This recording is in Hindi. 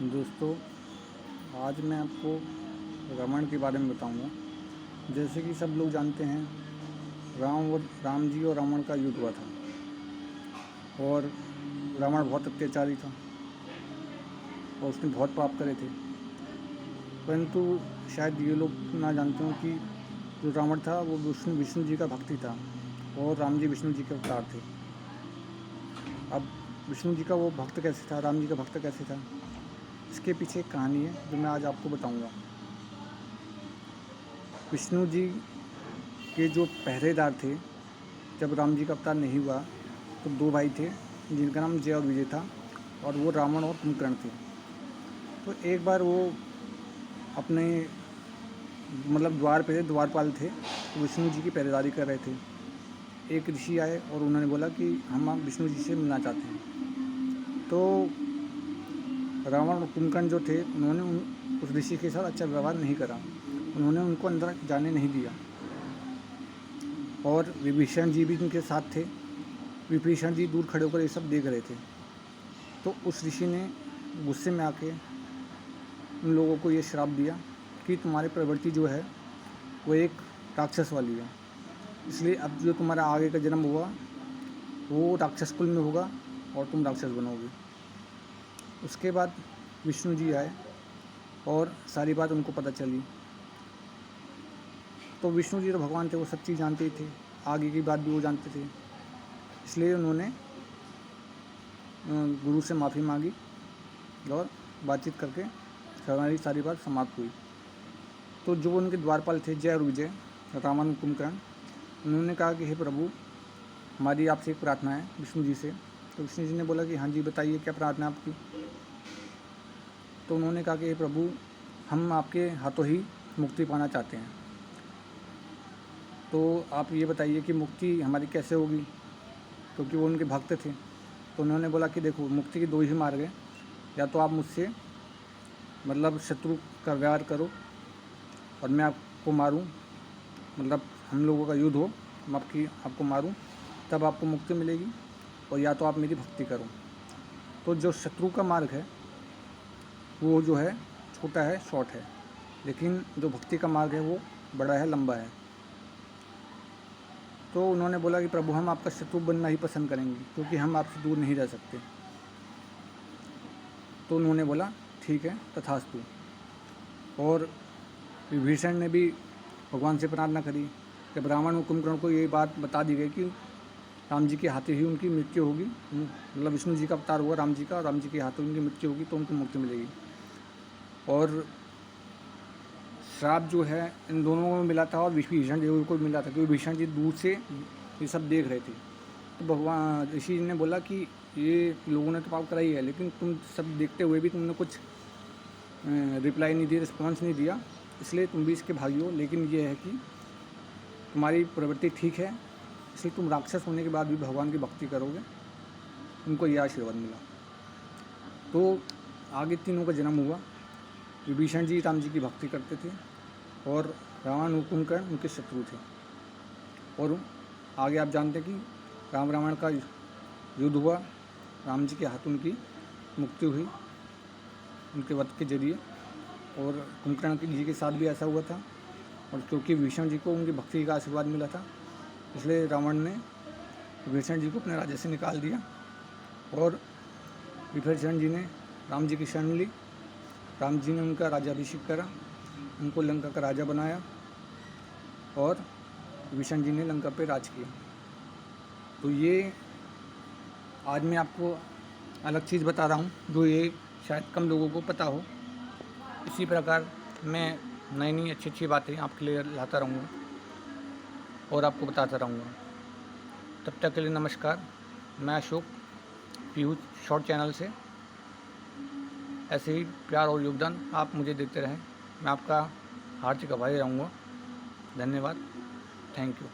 दोस्तों, आज मैं आपको रामायण के बारे में बताऊंगा। जैसे कि सब लोग जानते हैं, राम जी और रावण का युद्ध हुआ था और रावण बहुत अत्याचारी था और उसने बहुत पाप करे थे। परंतु शायद ये लोग ना जानते हो कि जो रावण था वो विष्णु जी का भक्ति था और राम जी विष्णु जी के अवतार थे। अब विष्णु जी का वो भक्त कैसे था, राम जी का भक्त कैसे था, इसके पीछे एक कहानी है जो मैं आज आपको बताऊंगा। विष्णु जी के जो पहरेदार थे, जब राम जी का अवतार नहीं हुआ तो दो भाई थे जिनका नाम जय और विजय था, और वो रावण और कुंभकर्ण थे। तो एक बार वो अपने द्वारपाल थे, तो विष्णु जी की पहरेदारी कर रहे थे। एक ऋषि आए और उन्होंने बोला कि हम विष्णु जी से मिलना चाहते हैं। तो रावण और कुंभकर्ण जो थे, उन्होंने उस ऋषि के साथ अच्छा व्यवहार नहीं करा, उन्होंने उनको अंदर जाने नहीं दिया। और विभीषण जी भी उनके साथ थे। विभीषण जी दूर खड़े होकर ये सब देख रहे थे। तो उस ऋषि ने गुस्से में आके उन लोगों को ये श्राप दिया कि तुम्हारी प्रवृत्ति जो है वो एक राक्षस वाली है, इसलिए अब जो तुम्हारा आगे का जन्म हुआ वो राक्षस कुल में होगा और तुम राक्षस बनोगे। उसके बाद विष्णु जी आए और सारी बात उनको पता चली। तो विष्णु जी तो भगवान थे, वो सब चीज़ जानते ही थे, आगे की बात भी वो जानते थे। इसलिए उन्होंने गुरु से माफ़ी मांगी और बातचीत करके हमारी सारी बात समाप्त हुई। तो जो उनके द्वारपाल थे जय और विजय, रावण कुंभकर्ण, उन्होंने कहा कि हे प्रभु, हमारी आपसे एक प्रार्थना है विष्णु जी से। तो विष्णु जी ने बोला कि हाँ जी बताइए, क्या प्रार्थना है आपकी। तो उन्होंने कहा कि हे प्रभु, हम आपके हाथों ही मुक्ति पाना चाहते हैं, तो आप ये बताइए कि मुक्ति हमारी कैसे होगी, क्योंकि वो उनके भक्त थे। तो उन्होंने बोला कि देखो, मुक्ति के दो ही मार्ग हैं, या तो आप मुझसे शत्रु का व्यवहार करो और मैं आपको मारूं, हम लोगों का युद्ध हो, मैं आपको मारूं, तब आपको मुक्ति मिलेगी, और या तो आप मेरी भक्ति करो। तो जो शत्रु का मार्ग है वो जो है छोटा है, शॉर्ट है, लेकिन जो भक्ति का मार्ग है वो बड़ा है, लंबा है। तो उन्होंने बोला कि प्रभु, हम आपका शत्रु बनना ही पसंद करेंगे, क्योंकि हम आपसे दूर नहीं रह सकते। तो उन्होंने बोला ठीक है, तथास्तु। और विभीषण ने भी भगवान से प्रार्थना करी। जब रावण और कुंभकर्ण को ये बात बता दी गई कि राम जी के हाथों ही उनकी मृत्यु होगी, विष्णु जी का अवतार हुआ राम जी का, राम जी के हाथों उनकी मृत्यु होगी, तो उनको मुक्ति मिलेगी। और श्राप जो है इन दोनों को मिला था और विभीषण जी को मिला था, क्योंकि विभीषण जी दूर से ये सब देख रहे थे। तो भगवान ऋषि ने बोला कि ये लोगों ने तो पाप करा ही है, लेकिन तुम सब देखते हुए भी तुमने कुछ रिप्लाई नहीं दिया, रिस्पॉन्स नहीं दिया, इसलिए तुम भी इसके भागी हो। लेकिन ये है कि तुम्हारी प्रवृत्ति ठीक है, इसलिए तुम राक्षस होने के बाद भी भगवान की भक्ति करोगे। उनको यह आशीर्वाद मिला। तो आगे तीनों का जन्म हुआ। विभीषण जी राम जी की भक्ति करते थे और रावण और कुंभकर्ण उनके शत्रु थे। और आगे आप जानते हैं कि राम रावण का युद्ध हुआ, राम जी के हाथ उनकी मुक्ति हुई उनके वध के जरिए, और कुंभकर्ण जी के साथ भी ऐसा हुआ था। और क्योंकि विभीषण जी को उनकी भक्ति का आशीर्वाद मिला था, इसलिए रावण ने विभीषण जी को अपने राज्य से निकाल दिया, और विभीषण जी ने राम जी की शरण ली। राम जी ने उनका राज्याभिषेक करा, उनको लंका का राजा बनाया, और विभीषण जी ने लंका पे राज किया। तो ये आज मैं आपको अलग चीज़ बता रहा हूँ जो ये शायद कम लोगों को पता हो। इसी प्रकार मैं नई नई अच्छी अच्छी बातें आपके लिए लाता रहूँगा और आपको बताता रहूँगा। तब तक के लिए नमस्कार। मैं अशोक, पीयूष शॉर्ट चैनल से। ऐसे ही प्यार और योगदान आप मुझे देते रहें, मैं आपका हार्दिक आभारी रहूँगा। धन्यवाद, थैंक यू।